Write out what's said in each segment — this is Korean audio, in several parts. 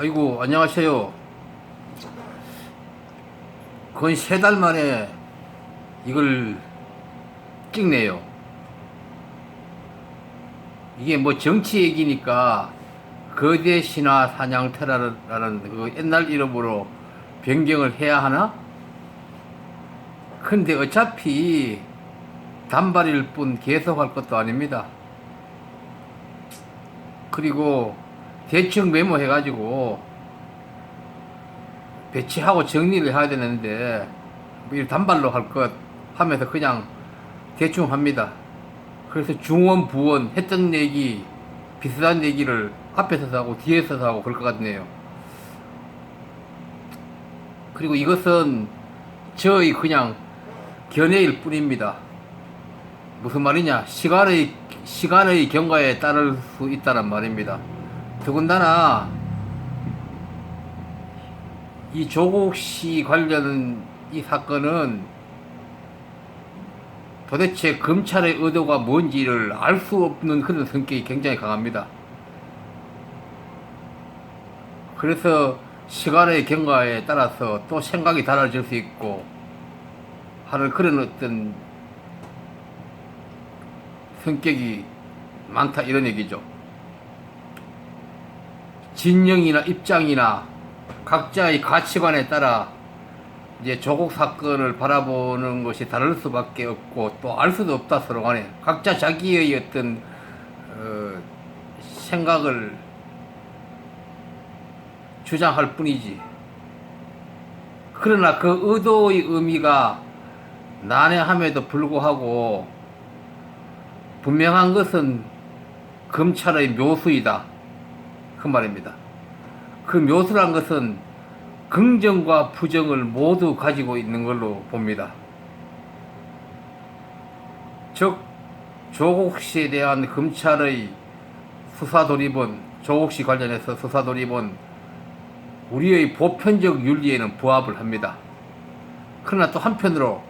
아이고, 안녕하세요. 거의 3달 만에 이걸 찍네요. 이게 뭐 정치 얘기니까 거대 신화 사냥터라는 그 옛날 이름으로 변경을 해야 하나? 근데 어차피 단발일 뿐 계속 할 것도 아닙니다. 그리고 대충 메모해가지고 배치하고 정리를 해야 되는데 뭐 단발로 할 것 하면서 그냥 대충 합니다. 그래서 중원 부원 했던 얘기 비슷한 얘기를 앞에서 하고 뒤에서 하고 그럴 것 같네요. 그리고 이것은 저의 그냥 견해일 뿐입니다. 무슨 말이냐? 시간의 경과에 따를 수 있다는 말입니다. 더군다나 이 조국 씨 관련 이 사건은 도대체 검찰의 의도가 뭔지를 알 수 없는 그런 성격이 굉장히 강합니다. 그래서 시간의 경과에 따라서 또 생각이 달라질 수 있고 하는 그런 어떤 성격이 많다 이런 얘기죠. 진영이나 입장이나 각자의 가치관에 따라 이제 조국 사건을 바라보는 것이 다를 수밖에 없고 또 알 수도 없다 서로 간에 각자 자기의 어떤 생각을 주장할 뿐이지. 그러나 그 의도의 의미가 난해함에도 불구하고 분명한 것은 검찰의 묘수이다 그 말입니다. 그 묘수란 것은 긍정과 부정을 모두 가지고 있는 걸로 봅니다. 즉 조국 씨에 대한 검찰의 수사 돌입은 조국 씨 관련해서 수사 돌입은 우리의 보편적 윤리에는 부합을 합니다. 그러나 또 한편으로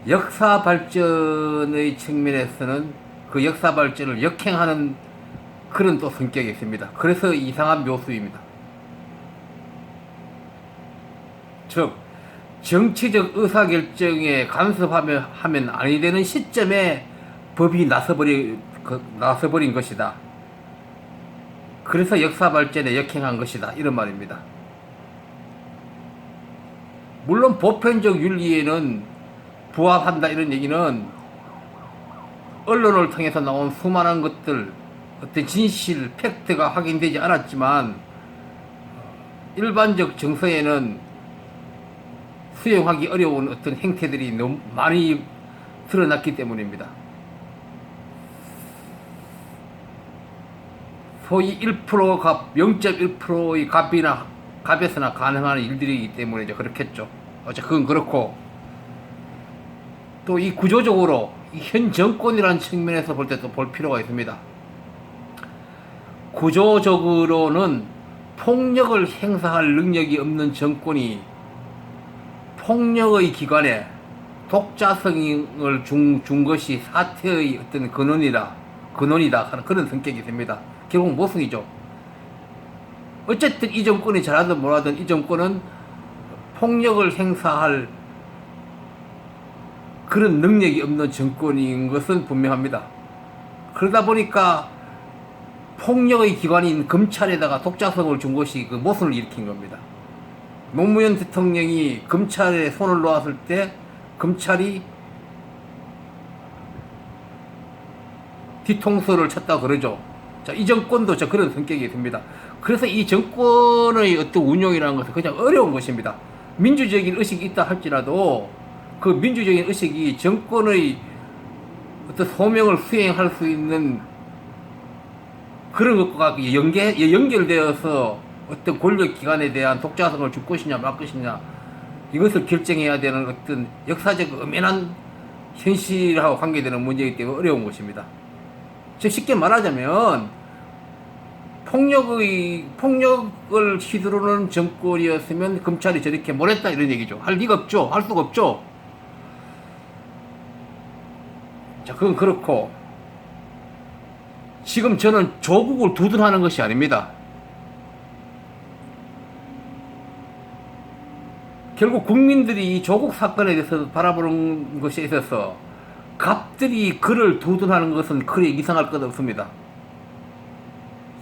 역사 발전의 측면에서는 그 역사 발전을 역행하는 그런 또 성격이 있습니다. 그래서 이상한 묘수입니다. 즉 정치적 의사결정에 간섭하면 아니 되는 시점에 법이 나서버린 것이다. 그래서 역사 발전에 역행한 것이다. 이런 말입니다. 물론 보편적 윤리에는 부합한다 이런 얘기는 언론을 통해서 나온 수많은 것들 어떤 진실, 팩트가 확인되지 않았지만 일반적 정서에는 수용하기 어려운 어떤 행태들이 너무 많이 드러났기 때문입니다. 소위 1%값, 0.1%의 값에서나 가능한 일들이기 때문에 이제 그렇겠죠. 그건 그렇고 또 이 구조적으로 현 정권이라는 측면에서 볼 때 또 볼 필요가 있습니다. 구조적으로는 폭력을 행사할 능력이 없는 정권이 폭력의 기관에 독자성을 준 것이 사태의 어떤 근원이다 하는 그런 성격이 있습니다. 결국 모순이죠. 어쨌든 이 정권이 잘하든 못하든 이 정권은 폭력을 행사할 그런 능력이 없는 정권인 것은 분명합니다. 그러다 보니까 폭력의 기관인 검찰에다가 독자성을 준 것이 그 모순을 일으킨 겁니다. 노무현 대통령이 검찰에 손을 놓았을 때 검찰이 뒤통수를 쳤다 그러죠. 자, 이 정권도 그런 성격이 있습니다. 그래서 이 정권의 어떤 운용이라는 것은 그냥 어려운 것입니다. 민주적인 의식이 있다 할지라도 그 민주적인 의식이 정권의 어떤 소명을 수행할 수 있는 그런 것과 연결되어서 어떤 권력기관에 대한 독자성을 줄 것이냐 말 것이냐 이것을 결정해야 되는 어떤 역사적 엄연한 현실하고 관계되는 문제이기 때문에 어려운 것입니다. 즉 쉽게 말하자면 폭력을 휘두르는 정권이었으면 검찰이 저렇게 못했다 이런 얘기죠. 할 리가 없죠. 할 수가 없죠. 자, 그건 그렇고 지금 저는 조국을 두둔하는 것이 아닙니다. 결국 국민들이 이 조국 사건에 대해서 바라보는 것에 있어서 갑들이 그를 두둔하는 것은 그리 이상할 것 없습니다.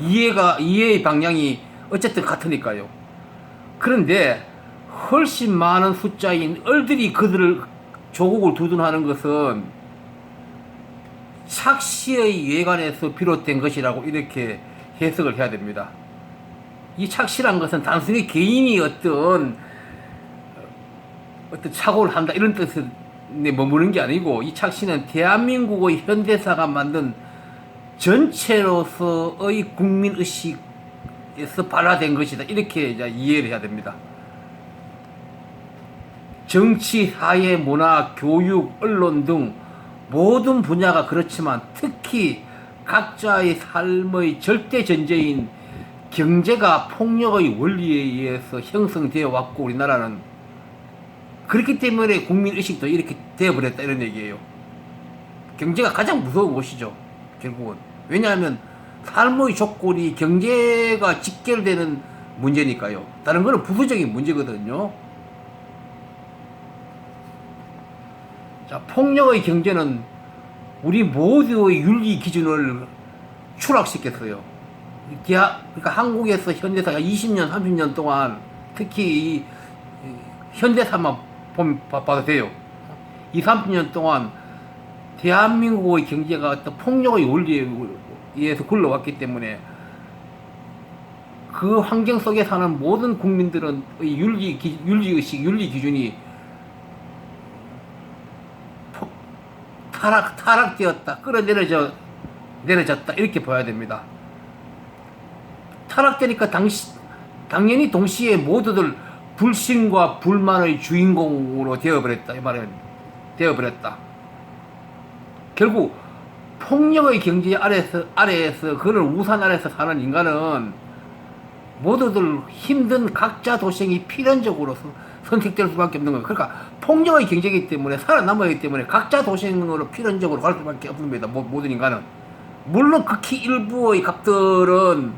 이해의 방향이 어쨌든 같으니까요. 그런데 훨씬 많은 숫자인 얼들이 조국을 두둔하는 것은 착시의 예관에서 비롯된 것이라고 이렇게 해석을 해야 됩니다. 이 착시란 것은 단순히 개인이 어떤 착오를 한다 이런 뜻에 머무는 게 아니고, 이 착시는 대한민국의 현대사가 만든 전체로서의 국민의식에서 발화된 것이다 이렇게 이제 이해를 해야 됩니다. 정치, 사회, 문화, 교육, 언론 등 모든 분야가 그렇지만 특히 각자의 삶의 절대 전제인 경제가 폭력의 원리에 의해서 형성되어 왔고, 우리나라는 그렇기 때문에 국민의식도 이렇게 되어버렸다 이런 얘기예요. 경제가 가장 무서운 것이죠, 결국은. 왜냐하면 삶의 조건이 경제가 직결되는 문제니까요. 다른 거는 부수적인 문제거든요. 자, 폭력의 경제는 우리 모두의 윤리 기준을 추락시켰어요. 그러니까 한국에서 현대사가 20년, 30년 동안 특히 이 현대사만 봐도 돼요. 20, 30년 동안 대한민국의 경제가 어떤 폭력의 원리에 의해서 굴러왔기 때문에 그 환경 속에 사는 모든 국민들은 윤리의식, 윤리 기준이 타락되었다, 내려졌다 이렇게 봐야 됩니다. 타락되니까 당연히 동시에 모두들 불신과 불만의 주인공으로 되어버렸다 이 말은 되어버렸다. 결국 폭력의 경제 아래에서 그런 우산 아래에서 사는 인간은 모두들 힘든 각자 도생이 필연적으로 선택될 수밖에 없는 거예요. 그러니까 폭력의 경제이기 때문에, 살아남아야 때문에 각자 도생으로 필연적으로 갈 수밖에 없습니다. 모든 인간은. 물론 극히 일부의 갑들은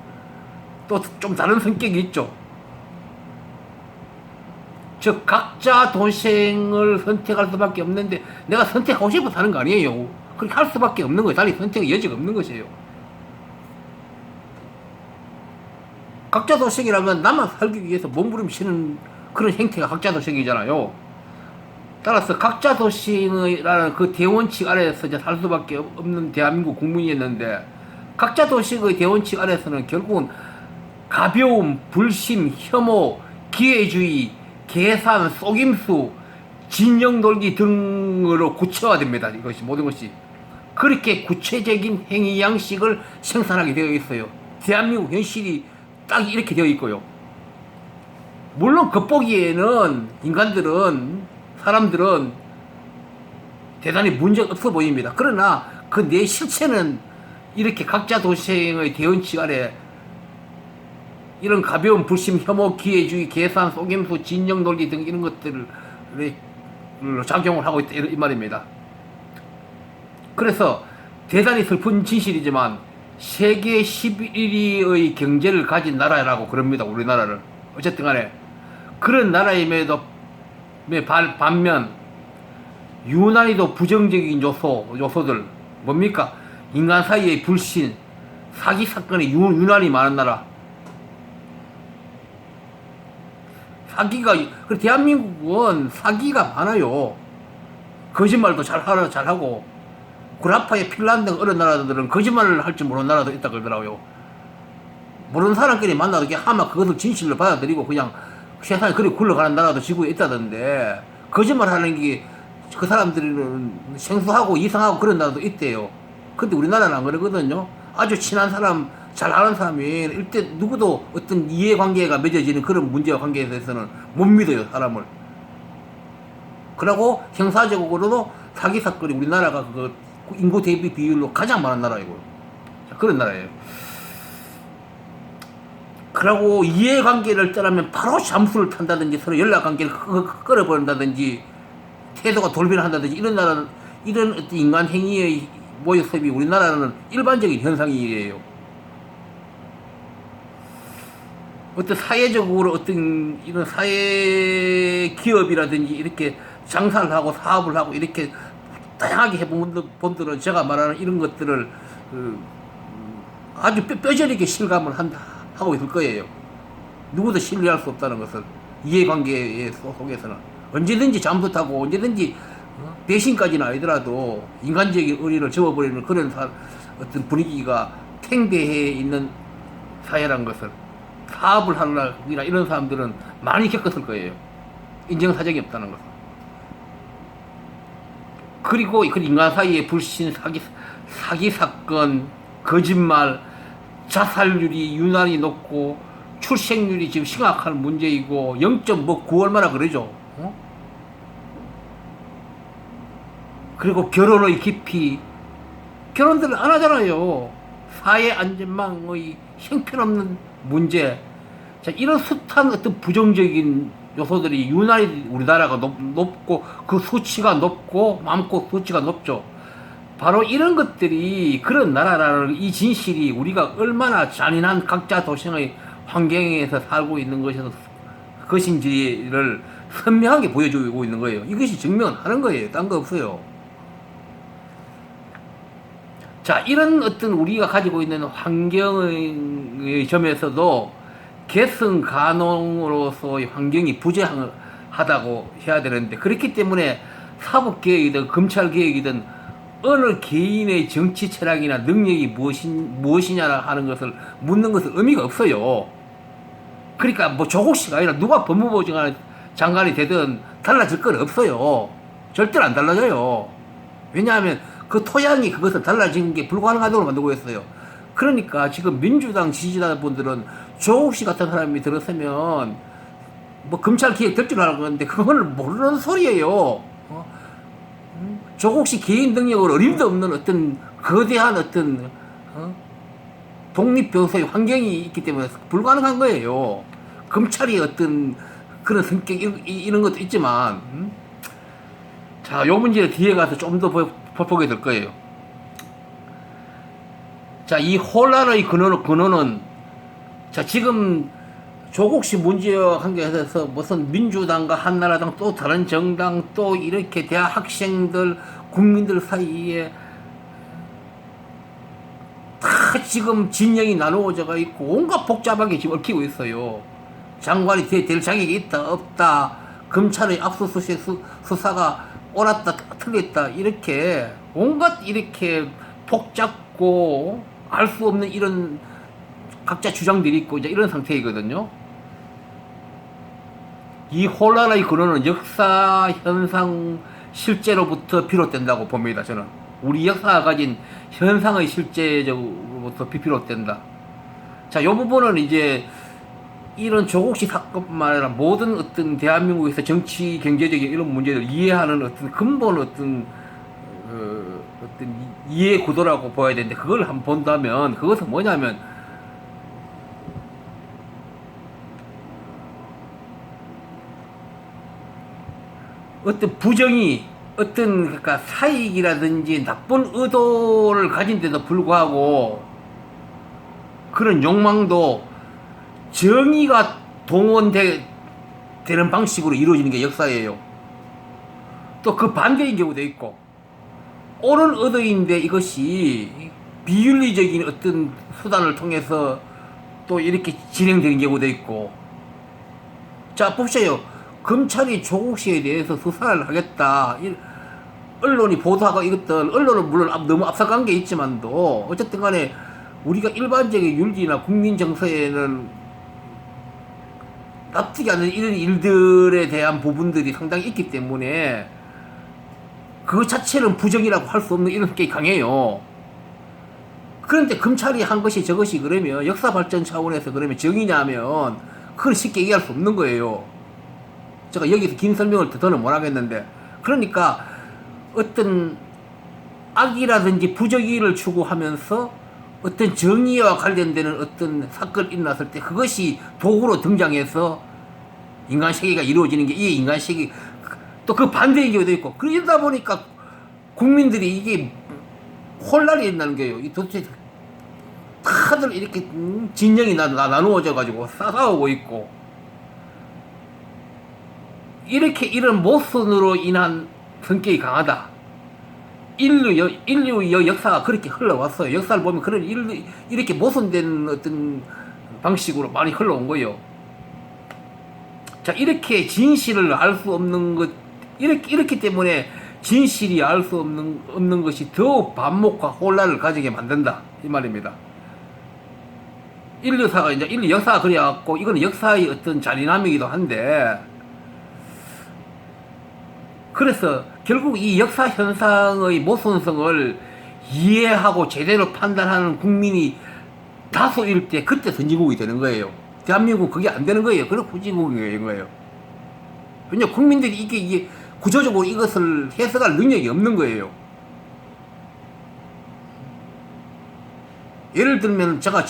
또 좀 다른 성격이 있죠. 즉 각자 도생을 선택할 수밖에 없는데 내가 선택하고 싶어서 하는 거 아니에요. 그렇게 할 수밖에 없는 거예요. 달리 선택의 여지가 없는 것이에요. 각자 도생이라면 나만 살기 위해서 몸부림치는 그런 형태가 각자 도생이잖아요. 따라서 각자 도생이라는 그 대원칙 아래에서 이제 살 수밖에 없는 대한민국 국민이었는데, 각자 도생의 대원칙 아래에서는 결국은 가벼움, 불심, 혐오, 기회주의, 계산, 속임수, 진영 돌기 등으로 구체화됩니다. 이것이 모든 것이 그렇게 구체적인 행위 양식을 생산하게 되어 있어요. 대한민국 현실이 딱 이렇게 되어 있고요. 물론 겉보기에는 사람들은 대단히 문제가 없어 보입니다. 그러나 그 내 실체는 이렇게 각자 도생의 대원칙 아래 이런 가벼운 불심, 혐오, 기회주의, 계산, 속임수, 진영 논리 등 이런 것들을 작용을 하고 있다 이 말입니다. 그래서 대단히 슬픈 진실이지만 세계 11위의 경제를 가진 나라라고 그럽니다. 우리나라를. 어쨌든 간에 그런 나라임에도 반면 유난히도 부정적인 요소들 뭡니까? 인간 사이의 불신, 사기 사건이 유난히 많은 나라. 대한민국은 사기가 많아요. 거짓말도 잘하고, 구라파에 핀란드 어느 나라들은 거짓말을 할 줄 모르는 나라도 있다 그러더라고요. 모르는 사람끼리 만나도 아마 그것을 진실로 받아들이고 그냥 세상에 그리 굴러가는 나라도 지구에 있다던데, 거짓말 하는 게 그 사람들은 생소하고 이상하고 그런 나라도 있대요. 근데 우리나라는 안 그러거든요. 아주 친한 사람, 잘 아는 사람이 일단 누구도 어떤 이해관계가 맺어지는 그런 문제와 관계에 대해서는 못 믿어요, 사람을. 그러고 형사적으로도 사기 사건이 우리나라가 그 인구 대비 비율로 가장 많은 나라이고요. 그런 나라예요. 그러고 이해관계를 떠나면 바로 잠수를 탄다든지 서로 연락관계를 끊어버린다든지 태도가 돌변을 한다든지 이런 어떤 인간 행위의 모습이 우리나라는 일반적인 현상이에요. 어떤 사회적으로 어떤 이런 사회 기업이라든지 이렇게 장사를 하고 사업을 하고 이렇게 다양하게 해본 분들은 제가 말하는 이런 것들을 아주 뼈저리게 실감을 하고 있을 거예요. 누구도 신뢰할 수 없다는 것을 이해관계 속에서는 언제든지 잘못하고 언제든지 배신까지는 아니더라도 인간적인 의리를 접어버리는 그런 어떤 분위기가 팽배해 있는 사회라는 것을 사업을 하려나 이런 사람들은 많이 겪었을 거예요. 인정사정이 없다는 것을. 그리고 그 인간 사이에 불신, 사기 사건, 거짓말, 자살률이 유난히 높고 출생률이 지금 심각한 문제이고 0.9 얼마나 그러죠. 그리고 결혼의 깊이, 결혼들을 안 하잖아요. 사회 안전망의 형편없는 문제. 자, 이런 숱한 어떤 부정적인 요소들이 유난히 우리나라가 높고 그 수치가 높고 많고 수치가 높죠. 바로 이런 것들이 그런 나라라는 이 진실이 우리가 얼마나 잔인한 각자 도생의 환경에서 살고 있는 것인지를 선명하게 보여주고 있는 거예요. 이것이 증명하는 거예요. 딴 거 없어요. 자, 이런 어떤 우리가 가지고 있는 환경의 점에서도 계승 가농으로서의 환경이 부재하다고 해야 되는데, 그렇기 때문에 사법개혁이든 검찰개혁이든 어느 개인의 정치 철학이나 능력이 무엇이냐 하는 것을 묻는 것은 의미가 없어요. 그러니까 뭐 조국씨가 아니라 누가 법무부 장관이 되든 달라질 건 없어요. 절대로 안 달라져요. 왜냐하면 그 토양이 그것을 달라지는 게 불가능하도록 만들고 있어요. 그러니까 지금 민주당 지지자분들은 조국씨 같은 사람이 들었으면 뭐 검찰 개혁 될 줄 알았는데 그걸 모르는 소리예요. 조국씨 개인 능력으로 어림도 없는 어떤 거대한 어떤 독립 변호사의 환경이 있기 때문에 불가능한 거예요. 검찰이 어떤 그런 성격 이런 것도 있지만 자, 요 문제를 뒤에 가서 좀 더 보게 될 거예요. 자, 이 혼란의 근원은 자, 지금 조국씨 문제와 관계해서 무슨 민주당과 한나라당 또 다른 정당 또 이렇게 대학 학생들 국민들 사이에 다 지금 진영이 나누어져 있고 온갖 복잡하게 지금 얽히고 있어요. 장관이 될 자격이 있다 없다, 검찰의 압수수색 수사가 옳았다 틀렸다, 이렇게 온갖 이렇게 복잡고 알 수 없는 이런 각자 주장들이 있고 이제 이런 상태이거든요. 이 혼란의 근원은 역사 현상 실제로부터 비롯된다고 봅니다. 저는 우리 역사가 가진 현상의 실제로부터 비롯된다. 자, 이 부분은 이제 이런 조국씨 사건뿐만 아니라 모든 어떤 대한민국에서 정치 경제적인 이런 문제를 이해하는 어떤 근본 어떤 이해 구도라고 봐야 되는데, 그걸 한번 본다면 그것은 뭐냐면 어떤 부정이 어떤 그러니까 사익이라든지 나쁜 의도를 가진데도 불구하고 그런 욕망도 정의가 동원되는 방식으로 이루어지는 게 역사예요. 또 그 반대인 경우도 있고, 옳은 의도인데 이것이 비윤리적인 어떤 수단을 통해서 또 이렇게 진행되는 경우도 있고. 자, 보세요. 검찰이 조국씨에 대해서 수사를 하겠다, 언론이 보도하고 이것들, 언론은 물론 너무 앞서간 게 있지만도 어쨌든 간에 우리가 일반적인 윤리나 국민 정서에는 납득이 안 되는 이런 일들에 대한 부분들이 상당히 있기 때문에 그 자체는 부정이라고 할 수 없는 이런 성격이 강해요. 그런데 검찰이 한 것이 저것이 그러면 역사 발전 차원에서 그러면 정의냐면 그걸 쉽게 얘기할 수 없는 거예요. 제가 여기서 긴 설명을 더는 못 하겠는데, 그러니까 어떤 악이라든지 부정의를 추구하면서 어떤 정의와 관련되는 어떤 사건이 일어났을 때 그것이 도구로 등장해서 인간 세계가 이루어지는 게 이 인간 세계, 또 그 반대의 경우도 있고, 그러다 보니까 국민들이 이게 혼란이 된다는 거예요. 이 도대체 다들 이렇게 진영이 나누어져 가지고 싸우고 있고, 이렇게 이런 모순으로 인한 성격이 강하다. 인류의 역사가 그렇게 흘러왔어요. 역사를 보면 그런 이렇게 모순된 어떤 방식으로 많이 흘러온 거예요. 자, 이렇게 진실을 알 수 없는 것, 이렇기 때문에 진실이 알 수 없는 것이 더 반목과 혼란을 가지게 만든다. 이 말입니다. 인류 역사가 그래갖고, 이거는 역사의 어떤 잔인함이기도 한데, 그래서 결국 이 역사 현상의 모순성을 이해하고 제대로 판단하는 국민이 다수일 때 그때 선진국이 되는 거예요. 대한민국은 그게 안 되는 거예요. 그래서 후진국이 되는 거예요. 왜냐면 국민들이 이게 구조적으로 이것을 해석할 능력이 없는 거예요. 예를 들면 제가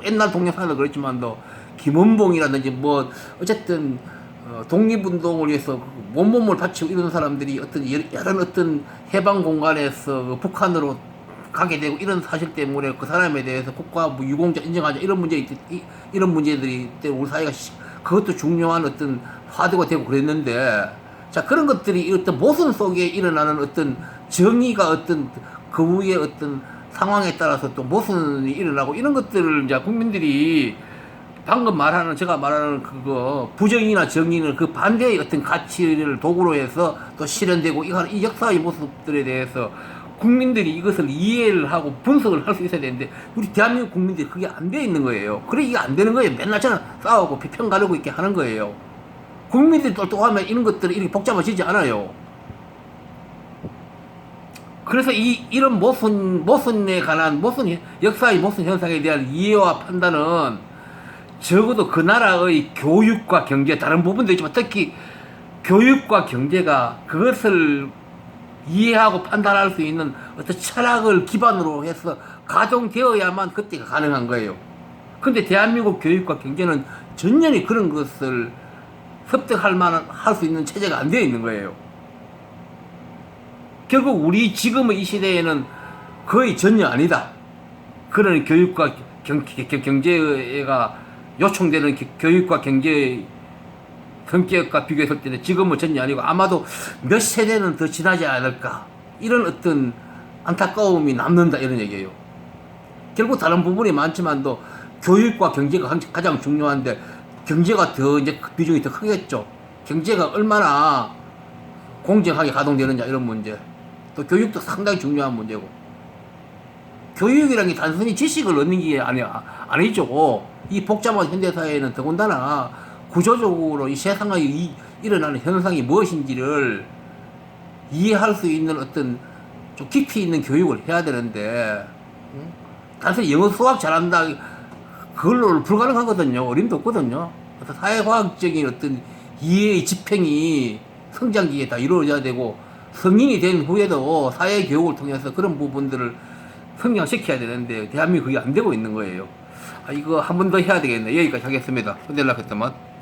옛날 동영상에도 그랬지만도 김원봉이라든지 뭐 어쨌든 독립운동을 위해서 온몸을 바치고 이런 사람들이 이런 어떤 해방 공간에서 북한으로 가게 되고 이런 사실 때문에 그 사람에 대해서 국가 유공자 인정하자 이런 문제들이 우리 사회가 그것도 중요한 어떤 화두가 되고 그랬는데, 자, 그런 것들이 어떤 모순 속에 일어나는 어떤 정의가 어떤 그 위에 어떤 상황에 따라서 또 모순이 일어나고 이런 것들을 이제 국민들이 방금 제가 말하는 그거, 부정이나 정의는 그 반대의 어떤 가치를 도구로 해서 또 실현되고, 이 역사의 모습들에 대해서 국민들이 이것을 이해를 하고 분석을 할 수 있어야 되는데, 우리 대한민국 국민들이 그게 안 돼 있는 거예요. 그래, 이게 안 되는 거예요. 맨날 저는 싸우고 비평 가르고 있게 하는 거예요. 국민들이 똑똑하면 이런 것들이 이렇게 복잡해지지 않아요. 그래서 이런 모순에 관한, 역사의 모순 현상에 대한 이해와 판단은 적어도 그 나라의 교육과 경제, 다른 부분도 있지만 특히 교육과 경제가 그것을 이해하고 판단할 수 있는 어떤 철학을 기반으로 해서 가동되어야만 그때가 가능한 거예요. 근데 대한민국 교육과 경제는 전혀 그런 것을 할 수 있는 체제가 안 되어 있는 거예요. 결국 우리 지금의 이 시대에는 거의 전혀 아니다. 그런 교육과 경제가 요청되는 교육과 경제의 성격과 비교했을 때는 지금은 전혀 아니고 아마도 몇 세대는 더 지나지 않을까, 이런 어떤 안타까움이 남는다, 이런 얘기예요. 결국 다른 부분이 많지만도 교육과 경제가 가장 중요한데, 경제가 더 이제 비중이 더 크겠죠. 경제가 얼마나 공정하게 가동되느냐, 이런 문제. 또 교육도 상당히 중요한 문제고. 교육이라는 게 단순히 지식을 얻는 게 아니죠. 이 복잡한 현대사회에는 더군다나 구조적으로 이 세상에 일어나는 현상이 무엇인지를 이해할 수 있는 어떤 좀 깊이 있는 교육을 해야 되는데, 단순히 영어 수학 잘한다, 그걸로 불가능하거든요. 어림도 없거든요. 그래서 사회과학적인 어떤 이해의 집행이 성장기에 다 이루어져야 되고, 성인이 된 후에도 사회교육을 통해서 그런 부분들을 성장시켜야 되는데 대한민국이 그게 안 되고 있는 거예요. 이거 한 번 더 해야 되겠네. 여기까지 하겠습니다. 연락했더만.